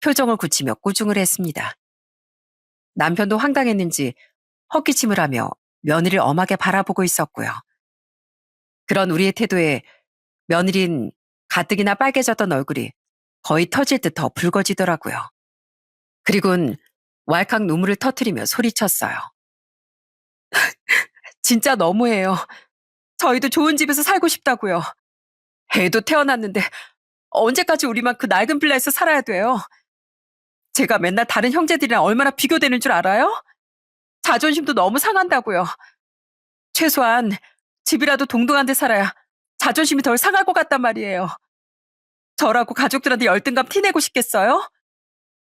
표정을 굳히며 꾸중을 했습니다. 남편도 황당했는지 헛기침을 하며 며느리를 엄하게 바라보고 있었고요. 그런 우리의 태도에 며느린 가뜩이나 빨개졌던 얼굴이 거의 터질 듯 더 붉어지더라고요. 그리곤 왈칵 눈물을 터트리며 소리쳤어요. 진짜 너무해요. 저희도 좋은 집에서 살고 싶다고요. 애도 태어났는데 언제까지 우리만 그 낡은 빌라에서 살아야 돼요? 제가 맨날 다른 형제들이랑 얼마나 비교되는 줄 알아요? 자존심도 너무 상한다고요. 최소한 집이라도 동등한 데 살아야 자존심이 덜 상할 것 같단 말이에요. 저라고 가족들한테 열등감 티내고 싶겠어요?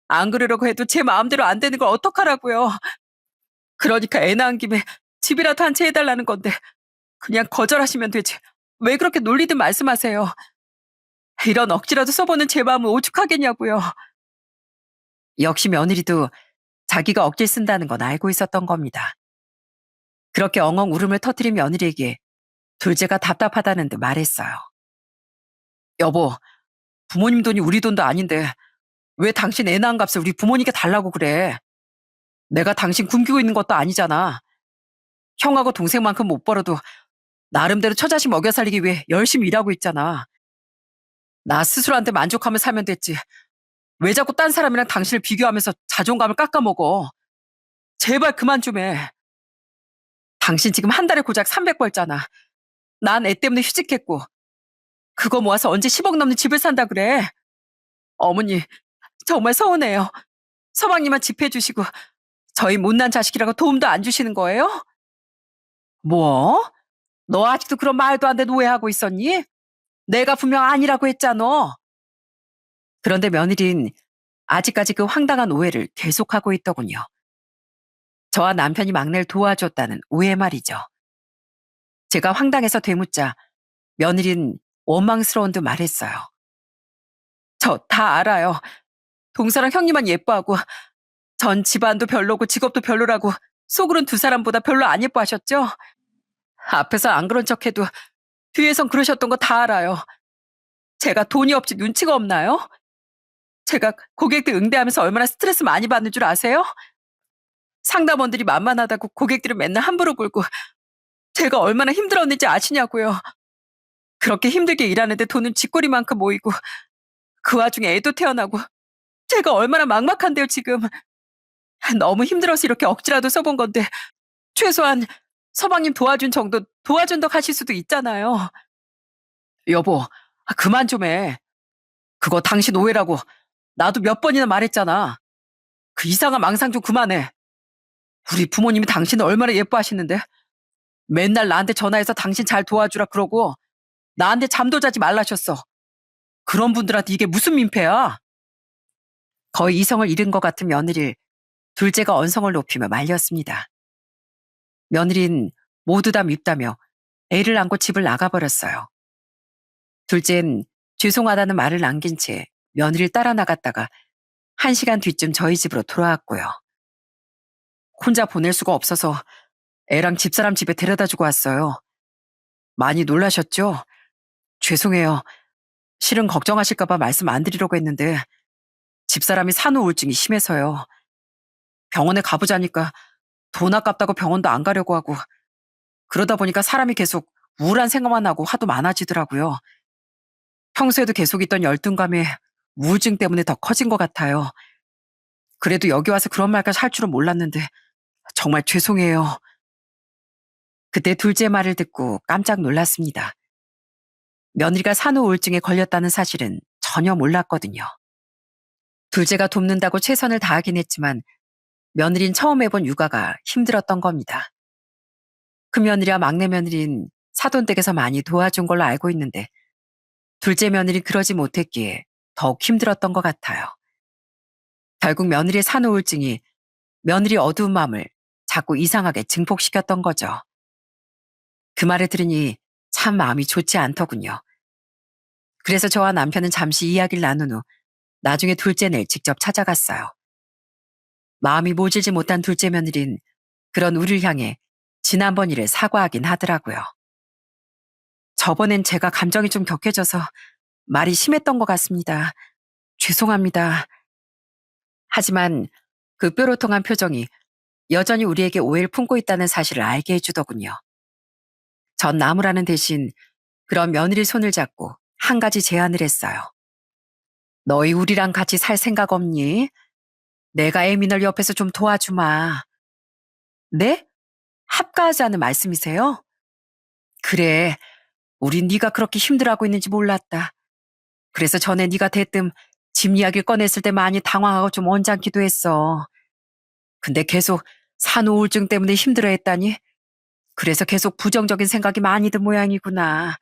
안 그러려고 해도 제 마음대로 안 되는 걸 어떡하라고요. 그러니까 애 낳은 김에 집이라도 한 채 해달라는 건데 그냥 거절하시면 되지. 왜 그렇게 놀리든 말씀하세요. 이런 억지라도 써보는 제 마음을 오죽하겠냐고요. 역시 며느리도 자기가 억지를 쓴다는 건 알고 있었던 겁니다. 그렇게 엉엉 울음을 터뜨린 며느리에게 둘째가 답답하다는 듯 말했어요. 여보, 부모님 돈이 우리 돈도 아닌데 왜 당신 애 낳은 값을 우리 부모님께 달라고 그래? 내가 당신 굶기고 있는 것도 아니잖아. 형하고 동생만큼 못 벌어도 나름대로 처자식 먹여 살리기 위해 열심히 일하고 있잖아. 나 스스로한테 만족하며 살면 됐지. 왜 자꾸 딴 사람이랑 당신을 비교하면서 자존감을 깎아먹어. 제발 그만 좀 해. 당신 지금 한 달에 고작 300 벌잖아. 난 애 때문에 휴직했고 그거 모아서 언제 10억 넘는 집을 산다 그래. 어머니 정말 서운해요. 서방님만 집해주시고 저희 못난 자식이라고 도움도 안 주시는 거예요? 뭐? 너 아직도 그런 말도 안 되는 오해하고 있었니? 내가 분명 아니라고 했잖아. 그런데 며느린 아직까지 그 황당한 오해를 계속하고 있더군요. 저와 남편이 막내를 도와줬다는 오해 말이죠. 제가 황당해서 되묻자 며느린 원망스러운 듯 말했어요. 저 다 알아요. 동서랑 형님만 예뻐하고 전 집안도 별로고 직업도 별로라고 속으론 두 사람보다 별로 안 예뻐하셨죠? 앞에서 안 그런 척해도 뒤에선 그러셨던 거 다 알아요. 제가 돈이 없지 눈치가 없나요? 제가 고객들 응대하면서 얼마나 스트레스 많이 받는 줄 아세요? 상담원들이 만만하다고 고객들을 맨날 함부로 굴고 제가 얼마나 힘들었는지 아시냐고요. 그렇게 힘들게 일하는데 돈은 쥐꼬리만큼 모이고 그 와중에 애도 태어나고 제가 얼마나 막막한데요 지금. 너무 힘들어서 이렇게 억지라도 써본 건데 최소한 서방님 도와준 정도 도와준다고 하실 수도 있잖아요. 여보, 그만 좀 해. 그거 당신 오해라고 나도 몇 번이나 말했잖아. 그 이상한 망상 좀 그만해. 우리 부모님이 당신을 얼마나 예뻐하시는데 맨날 나한테 전화해서 당신 잘 도와주라 그러고 나한테 잠도 자지 말라셨어. 그런 분들한테 이게 무슨 민폐야? 거의 이성을 잃은 것 같은 며느리를 둘째가 언성을 높이며 말렸습니다. 며느린 모두 다 밉다며 애를 안고 집을 나가버렸어요. 둘째는 죄송하다는 말을 남긴 채 며느리를 따라 나갔다가 1시간 뒤쯤 저희 집으로 돌아왔고요. 혼자 보낼 수가 없어서 애랑 집사람 집에 데려다 주고 왔어요. 많이 놀라셨죠? 죄송해요. 실은 걱정하실까봐 말씀 안 드리려고 했는데 집사람이 산후 우울증이 심해서요. 병원에 가보자니까 돈 아깝다고 병원도 안 가려고 하고 그러다 보니까 사람이 계속 우울한 생각만 하고 화도 많아지더라고요. 평소에도 계속 있던 열등감에 우울증 때문에 더 커진 것 같아요. 그래도 여기 와서 그런 말까지 할 줄은 몰랐는데 정말 죄송해요. 그때 둘째 말을 듣고 깜짝 놀랐습니다. 며느리가 산후 우울증에 걸렸다는 사실은 전혀 몰랐거든요. 둘째가 돕는다고 최선을 다하긴 했지만 며느린 처음 해본 육아가 힘들었던 겁니다. 큰며느리와 막내 며느린 사돈댁에서 많이 도와준 걸로 알고 있는데 둘째 며느리 그러지 못했기에 더욱 힘들었던 것 같아요. 결국 며느리의 산후우울증이 며느리 어두운 마음을 자꾸 이상하게 증폭시켰던 거죠. 그 말을 들으니 참 마음이 좋지 않더군요. 그래서 저와 남편은 잠시 이야기를 나눈 후 나중에 둘째를 직접 찾아갔어요. 마음이 모질지 못한 둘째 며느리는 그런 우리를 향해 지난번 일에 사과하긴 하더라고요. 저번엔 제가 감정이 좀 격해져서 말이 심했던 것 같습니다. 죄송합니다. 하지만 그 뾰로통한 표정이 여전히 우리에게 오해를 품고 있다는 사실을 알게 해주더군요. 전 나무라는 대신 그런 며느리 손을 잡고 한 가지 제안을 했어요. 너희 우리랑 같이 살 생각 없니? 내가 애미널 옆에서 좀 도와주마. 네? 합가하자는 말씀이세요? 그래, 우린 네가 그렇게 힘들어하고 있는지 몰랐다. 그래서 전에 네가 대뜸 집 이야기를 꺼냈을 때 많이 당황하고 좀 언짢기도 했어. 근데 계속 산후우울증 때문에 힘들어했다니? 그래서 계속 부정적인 생각이 많이 든 모양이구나.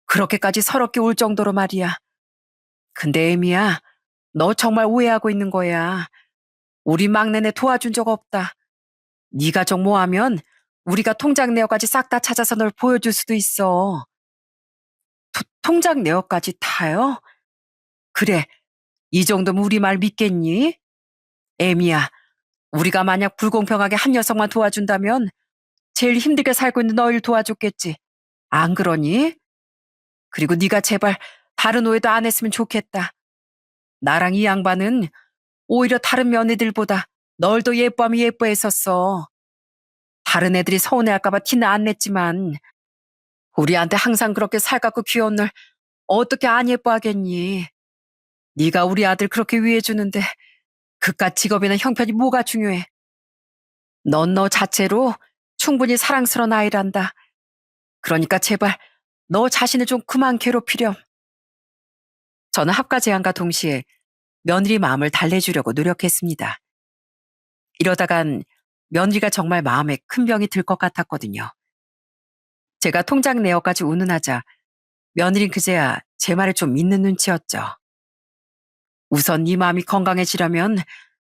그렇게까지 서럽게 울 정도로 말이야. 근데 애미야, 너 정말 오해하고 있는 거야. 우리 막내네 도와준 적 없다. 네가 좀 뭐하면 우리가 통장 내역까지 싹 다 찾아서 널 보여줄 수도 있어. 통장 내역까지 다요? 그래, 이 정도면 우리 말 믿겠니? 애미야, 우리가 만약 불공평하게 한 녀석만 도와준다면 제일 힘들게 살고 있는 너희를 도와줬겠지. 안 그러니? 그리고 네가 제발 다른 오해도 안 했으면 좋겠다. 나랑 이 양반은 오히려 다른 며느들보다 널 더 예뻐하면 예뻐했었어. 다른 애들이 서운해할까봐 티는 안 냈지만 우리한테 항상 그렇게 살갑고 귀여운 널 어떻게 안 예뻐하겠니? 네가 우리 아들 그렇게 위해주는데 그깟 직업이나 형편이 뭐가 중요해. 넌 너 자체로 충분히 사랑스러운 아이란다. 그러니까 제발 너 자신을 좀 그만 괴롭히렴. 저는 합가 제안과 동시에 며느리 마음을 달래주려고 노력했습니다. 이러다간 며느리가 정말 마음에 큰 병이 들 것 같았거든요. 제가 통장 내역까지 운운하자 며느린 그제야 제 말을 좀 믿는 눈치였죠. 우선 네 마음이 건강해지려면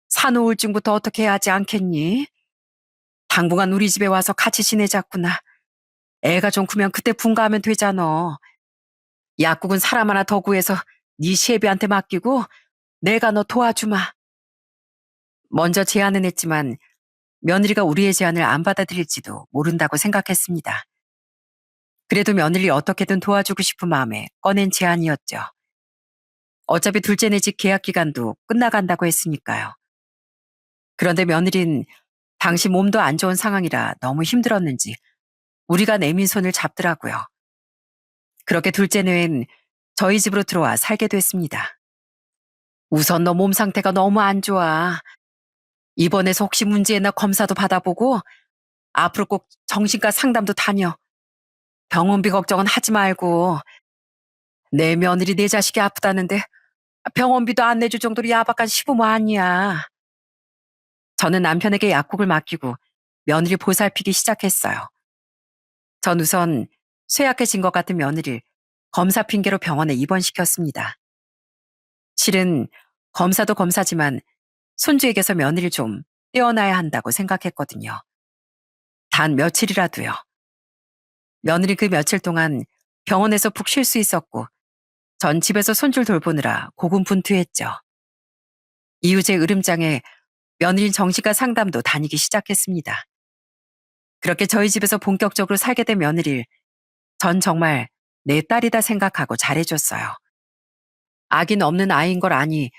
산후우울증부터 어떻게 해야 하지 않겠니? 당분간 우리 집에 와서 같이 지내자꾸나. 애가 좀 크면 그때 분가하면 되잖아. 약국은 사람 하나 더 구해서 네 시애비한테 맡기고 내가 너 도와주마. 먼저 제안은 했지만 며느리가 우리의 제안을 안 받아들일지도 모른다고 생각했습니다. 그래도 며느리 어떻게든 도와주고 싶은 마음에 꺼낸 제안이었죠. 어차피 둘째네 집 계약 기간도 끝나간다고 했으니까요. 그런데 며느리는 당시 몸도 안 좋은 상황이라 너무 힘들었는지 우리가 내민 손을 잡더라고요. 그렇게 둘째는 저희 집으로 들어와 살게 됐습니다. 우선 너 몸 상태가 너무 안 좋아. 입원해서 혹시 문제 있나 검사도 받아보고 앞으로 꼭 정신과 상담도 다녀. 병원비 걱정은 하지 말고. 내 며느리 내 자식이 아프다는데 병원비도 안 내줄 정도로 야박한 시부모 아니야. 저는 남편에게 약국을 맡기고 며느리 보살피기 시작했어요. 전 우선 쇠약해진 것 같은 며느리를 검사 핑계로 병원에 입원시켰습니다. 실은 검사도 검사지만 손주에게서 며느리를 좀 떼어놔야 한다고 생각했거든요. 단 며칠이라도요. 며느리 그 며칠 동안 병원에서 푹 쉴 수 있었고 전 집에서 손주를 돌보느라 고군분투했죠. 이후제 으름장에 며느리 정신과 상담도 다니기 시작했습니다. 그렇게 저희 집에서 본격적으로 살게 된 며느리를 전 정말 내 딸이다 생각하고 잘해줬어요. 악인 없는 아이인 걸 아니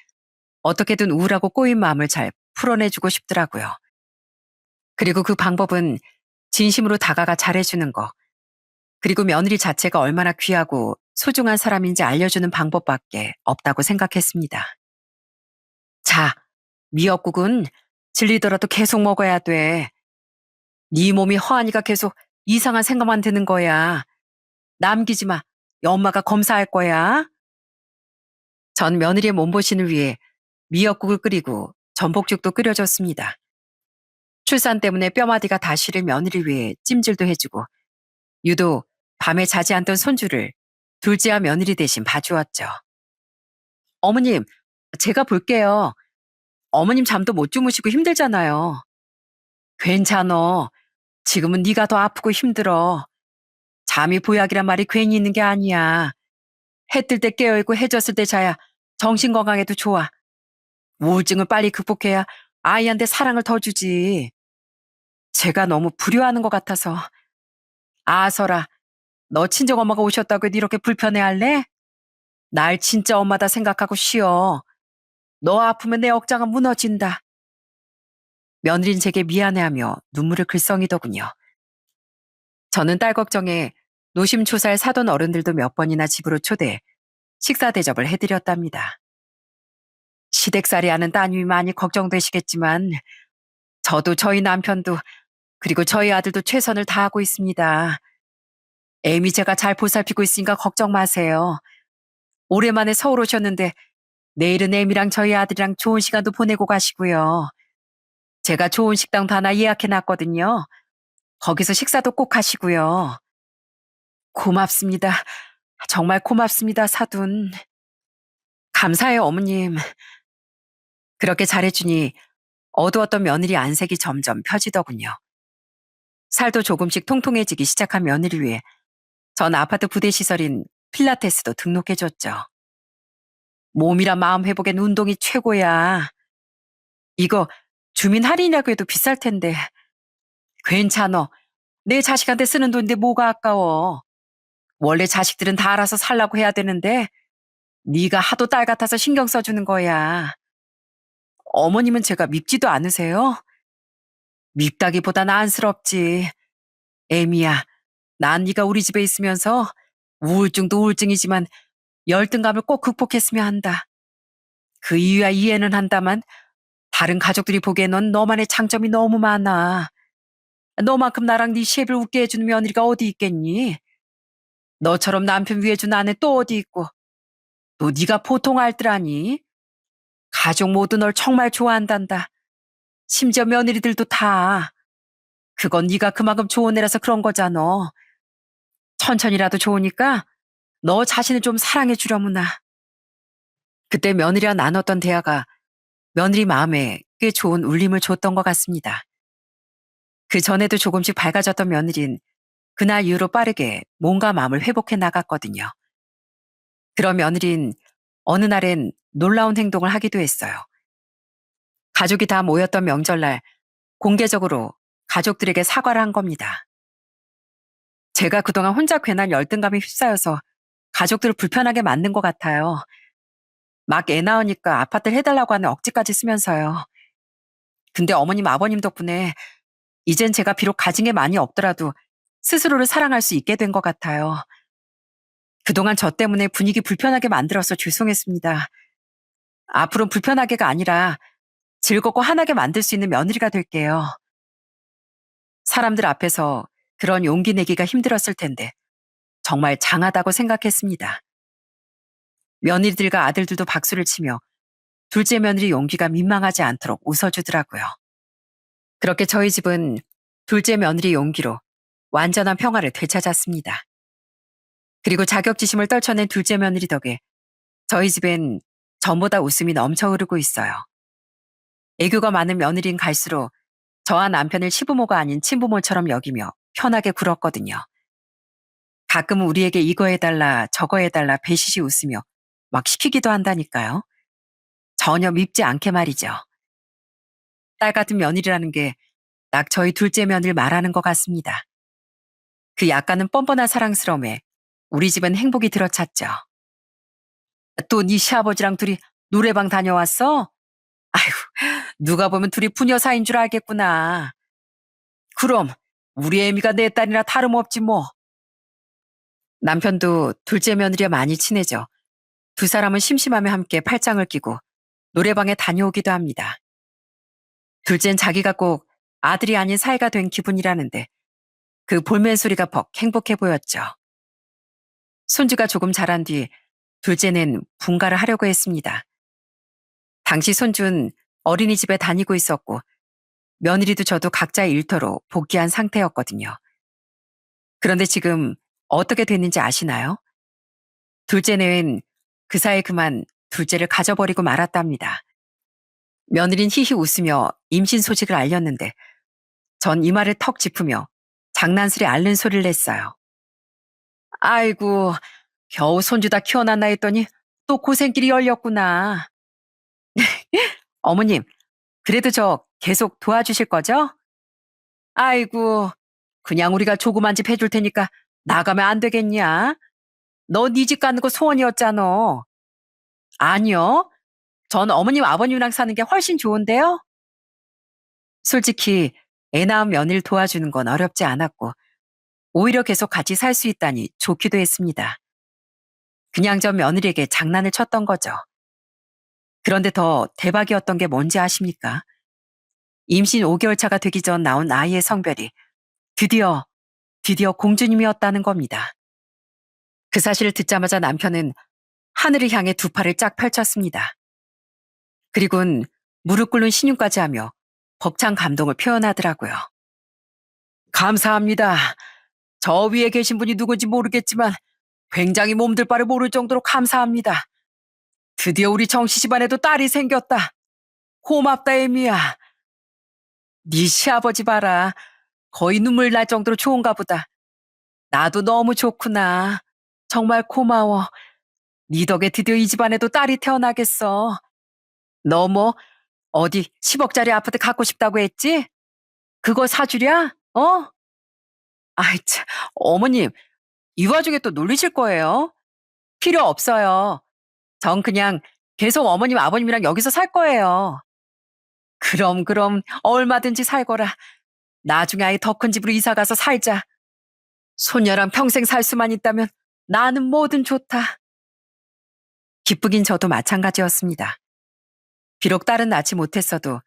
어떻게든 우울하고 꼬인 마음을 잘 풀어내주고 싶더라고요. 그리고 그 방법은 진심으로 다가가 잘해주는 거, 그리고 며느리 자체가 얼마나 귀하고 소중한 사람인지 알려주는 방법밖에 없다고 생각했습니다. 자, 미역국은 질리더라도 계속 먹어야 돼. 네 몸이 허하니까 계속 이상한 생각만 드는 거야. 남기지 마. 엄마가 검사할 거야. 전 며느리의 몸보신을 위해 미역국을 끓이고 전복죽도 끓여줬습니다. 출산 때문에 뼈마디가 다 시릴 며느리 위해 찜질도 해주고 유독 밤에 자지 않던 손주를 둘째와 며느리 대신 봐주었죠. 어머님, 제가 볼게요. 어머님 잠도 못 주무시고 힘들잖아요. 괜찮어. 지금은 네가 더 아프고 힘들어. 잠이 보약이란 말이 괜히 있는 게 아니야. 해 뜰 때 깨어있고 해 졌을 때 자야 정신 건강에도 좋아. 우울증을 빨리 극복해야 아이한테 사랑을 더 주지. 제가 너무 불효하는 것 같아서. 아서라, 너 친정엄마가 오셨다고 해도 이렇게 불편해할래? 날 진짜 엄마다 생각하고 쉬어. 너 아프면 내 억장은 무너진다. 며느린 제게 미안해하며 눈물을 글썽이더군요. 저는 딸 걱정에 노심초사를 사돈 어른들도 몇 번이나 집으로 초대해 식사 대접을 해드렸답니다. 시댁살이 하는 따님이 많이 걱정되시겠지만 저도 저희 남편도 그리고 저희 아들도 최선을 다하고 있습니다. 애미 제가 잘 보살피고 있으니까 걱정 마세요. 오랜만에 서울 오셨는데 내일은 애미랑 저희 아들이랑 좋은 시간도 보내고 가시고요. 제가 좋은 식당도 하나 예약해놨거든요. 거기서 식사도 꼭 하시고요. 고맙습니다. 정말 고맙습니다, 사돈. 감사해요, 어머님. 그렇게 잘해주니 어두웠던 며느리 안색이 점점 펴지더군요. 살도 조금씩 통통해지기 시작한 며느리 위해 전 아파트 부대시설인 필라테스도 등록해줬죠. 몸이랑 마음 회복엔 운동이 최고야. 이거 주민 할인이라고 해도 비쌀 텐데. 괜찮어. 내 자식한테 쓰는 돈인데 뭐가 아까워. 원래 자식들은 다 알아서 살라고 해야 되는데 네가 하도 딸 같아서 신경 써주는 거야. 어머님은 제가 밉지도 않으세요? 밉다기보단 안쓰럽지. 애미야, 난 네가 우리 집에 있으면서 우울증도 우울증이지만 열등감을 꼭 극복했으면 한다. 그 이유야 이해는 한다만 다른 가족들이 보기엔 넌 너만의 장점이 너무 많아. 너만큼 나랑 네 시애를 웃게 해주는 며느리가 어디 있겠니? 너처럼 남편 위해준 아내 또 어디 있고 또 네가 보통 알뜰하니? 가족 모두 널 정말 좋아한단다. 심지어 며느리들도 다. 그건 네가 그만큼 좋은 애라서 그런 거잖아. 천천히라도 좋으니까 너 자신을 좀 사랑해 주려무나. 그때 며느리와 나눴던 대화가 며느리 마음에 꽤 좋은 울림을 줬던 것 같습니다. 그 전에도 조금씩 밝아졌던 며느린 그날 이후로 빠르게 몸과 마음을 회복해 나갔거든요. 그런 며느린 어느 날엔 놀라운 행동을 하기도 했어요. 가족이 다 모였던 명절날 공개적으로 가족들에게 사과를 한 겁니다. 제가 그동안 혼자 괜한 열등감에 휩싸여서 가족들을 불편하게 만든 것 같아요. 막 애 낳으니까 아파트를 해달라고 하는 억지까지 쓰면서요. 근데 어머님 아버님 덕분에 이젠 제가 비록 가진 게 많이 없더라도 스스로를 사랑할 수 있게 된 것 같아요. 그동안 저 때문에 분위기 불편하게 만들어서 죄송했습니다. 앞으로는 불편하게가 아니라 즐겁고 환하게 만들 수 있는 며느리가 될게요. 사람들 앞에서 그런 용기 내기가 힘들었을 텐데 정말 장하다고 생각했습니다. 며느리들과 아들들도 박수를 치며 둘째 며느리 용기가 민망하지 않도록 웃어주더라고요. 그렇게 저희 집은 둘째 며느리 용기로 완전한 평화를 되찾았습니다. 그리고 자격지심을 떨쳐낸 둘째 며느리 덕에 저희 집엔 전보다 웃음이 넘쳐 흐르고 있어요. 애교가 많은 며느리인 갈수록 저와 남편을 시부모가 아닌 친부모처럼 여기며 편하게 굴었거든요. 가끔은 우리에게 이거 해달라 저거 해달라 배시시 웃으며 막 시키기도 한다니까요. 전혀 밉지 않게 말이죠. 딸 같은 며느리라는 게 딱 저희 둘째 며느리를 말하는 것 같습니다. 그 약간은 뻔뻔한 사랑스러움에 우리 집은 행복이 들어찼죠. 또 네 시아버지랑 둘이 노래방 다녀왔어? 아이고, 누가 보면 둘이 부녀 사이인 줄 알겠구나. 그럼 우리 애미가 내 딸이나 다름없지 뭐. 남편도 둘째 며느리와 많이 친해져 두 사람은 심심하면 함께 팔짱을 끼고 노래방에 다녀오기도 합니다. 둘째는 자기가 꼭 아들이 아닌 사이가 된 기분이라는데 그 볼멘 소리가 벅 행복해 보였죠. 손주가 조금 자란 뒤 둘째는 분가를 하려고 했습니다. 당시 손주는 어린이집에 다니고 있었고 며느리도 저도 각자의 일터로 복귀한 상태였거든요. 그런데 지금 어떻게 됐는지 아시나요? 둘째 내외는 그 사이 그만 둘째를 가져버리고 말았답니다. 며느린 히히 웃으며 임신 소식을 알렸는데 전 이마를 턱 짚으며 장난스레 앓는 소리를 냈어요. 아이고, 겨우 손주 다 키워놨나 했더니 또 고생길이 열렸구나. 어머님, 그래도 저 계속 도와주실 거죠? 아이고, 그냥 우리가 조그만 집 해줄 테니까 나가면 안 되겠냐? 너 네 집 가는 거 소원이었잖아. 아니요. 전 어머님 아버님이랑 사는 게 훨씬 좋은데요. 솔직히 애 낳은 며느리를 도와주는 건 어렵지 않았고 오히려 계속 같이 살 수 있다니 좋기도 했습니다. 그냥 저 며느리에게 장난을 쳤던 거죠. 그런데 더 대박이었던 게 뭔지 아십니까? 임신 5개월 차가 되기 전 나온 아이의 성별이 드디어 공주님이었다는 겁니다. 그 사실을 듣자마자 남편은 하늘을 향해 두 팔을 쫙 펼쳤습니다. 그리고는 무릎 꿇는 신용까지 하며 벅찬 감동을 표현하더라고요. 감사합니다. 저 위에 계신 분이 누군지 모르겠지만 굉장히 몸둘 바를 모를 정도로 감사합니다. 드디어 우리 정씨 집안에도 딸이 생겼다. 고맙다, 애미야. 네 시아버지 봐라. 거의 눈물 날 정도로 좋은가 보다. 나도 너무 좋구나. 정말 고마워. 네 덕에 드디어 이 집안에도 딸이 태어나겠어. 너 뭐 어디 10억짜리 아파트 갖고 싶다고 했지? 그거 사주랴? 어? 아이 참, 어머님, 이 와중에 또 놀리실 거예요. 필요 없어요. 전 그냥 계속 어머님 아버님이랑 여기서 살 거예요. 그럼 얼마든지 살거라. 나중에 아이 더 큰 집으로 이사 가서 살자. 소녀랑 평생 살 수만 있다면 나는 뭐든 좋다. 기쁘긴 저도 마찬가지였습니다. 비록 딸은 낳지 못했어도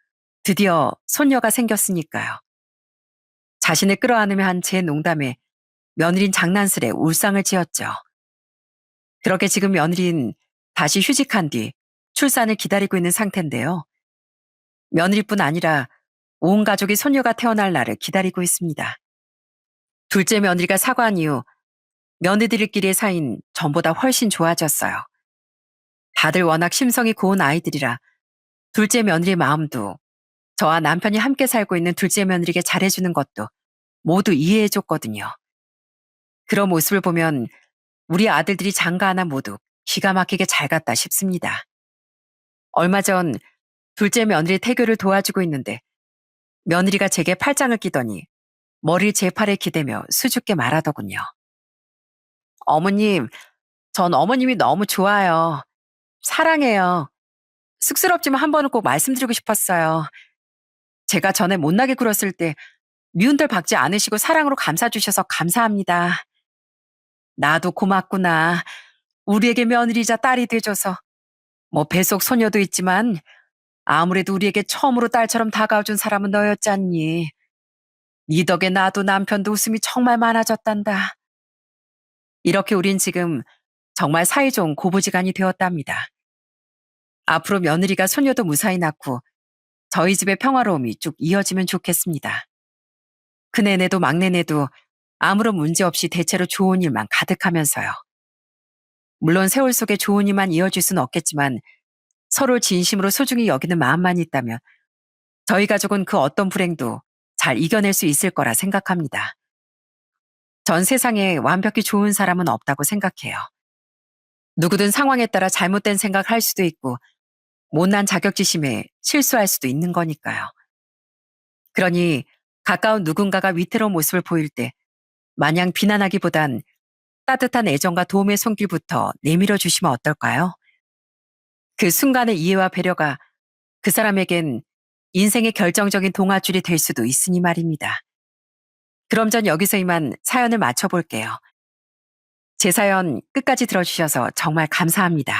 드디어 손녀가 생겼으니까요. 자신을 끌어안으며 한 제 농담에 며느린 장난스레 울상을 지었죠. 그렇게 지금 며느린 다시 휴직한 뒤 출산을 기다리고 있는 상태인데요. 며느리뿐 아니라 온 가족이 손녀가 태어날 날을 기다리고 있습니다. 둘째 며느리가 사과한 이후 며느리들끼리의 사이는 전보다 훨씬 좋아졌어요. 다들 워낙 심성이 고운 아이들이라 둘째 며느리의 마음도 저와 남편이 함께 살고 있는 둘째 며느리에게 잘해주는 것도 모두 이해해줬거든요. 그런 모습을 보면 우리 아들들이 장가 하나 모두 기가 막히게 잘 갔다 싶습니다. 얼마 전 둘째 며느리 태교를 도와주고 있는데 며느리가 제게 팔짱을 끼더니 머리를 제 팔에 기대며 수줍게 말하더군요. 어머님, 전 어머님이 너무 좋아요. 사랑해요. 쑥스럽지만 한 번은 꼭 말씀드리고 싶었어요. 제가 전에 못나게 굴었을 때 미운들 박지 않으시고 사랑으로 감싸주셔서 감사합니다. 나도 고맙구나. 우리에게 며느리자 딸이 돼줘서. 뭐 뱃속 소녀도 있지만 아무래도 우리에게 처음으로 딸처럼 다가와준 사람은 너였잖니. 네 덕에 나도 남편도 웃음이 정말 많아졌단다. 이렇게 우린 지금 정말 사이좋은 고부지간이 되었답니다. 앞으로 며느리가 손녀도 무사히 낳고 저희 집의 평화로움이 쭉 이어지면 좋겠습니다. 큰애네도 막내네도 아무런 문제 없이 대체로 좋은 일만 가득하면서요. 물론 세월 속에 좋은 일만 이어질 수는 없겠지만 서로 진심으로 소중히 여기는 마음만 있다면 저희 가족은 그 어떤 불행도 잘 이겨낼 수 있을 거라 생각합니다. 전 세상에 완벽히 좋은 사람은 없다고 생각해요. 누구든 상황에 따라 잘못된 생각할 수도 있고 못난 자격지심에 실수할 수도 있는 거니까요. 그러니 가까운 누군가가 위태로운 모습을 보일 때 마냥 비난하기보단 따뜻한 애정과 도움의 손길부터 내밀어 주시면 어떨까요? 그 순간의 이해와 배려가 그 사람에겐 인생의 결정적인 동아줄이 될 수도 있으니 말입니다. 그럼 전 여기서 이만 사연을 마쳐볼게요. 제 사연 끝까지 들어주셔서 정말 감사합니다.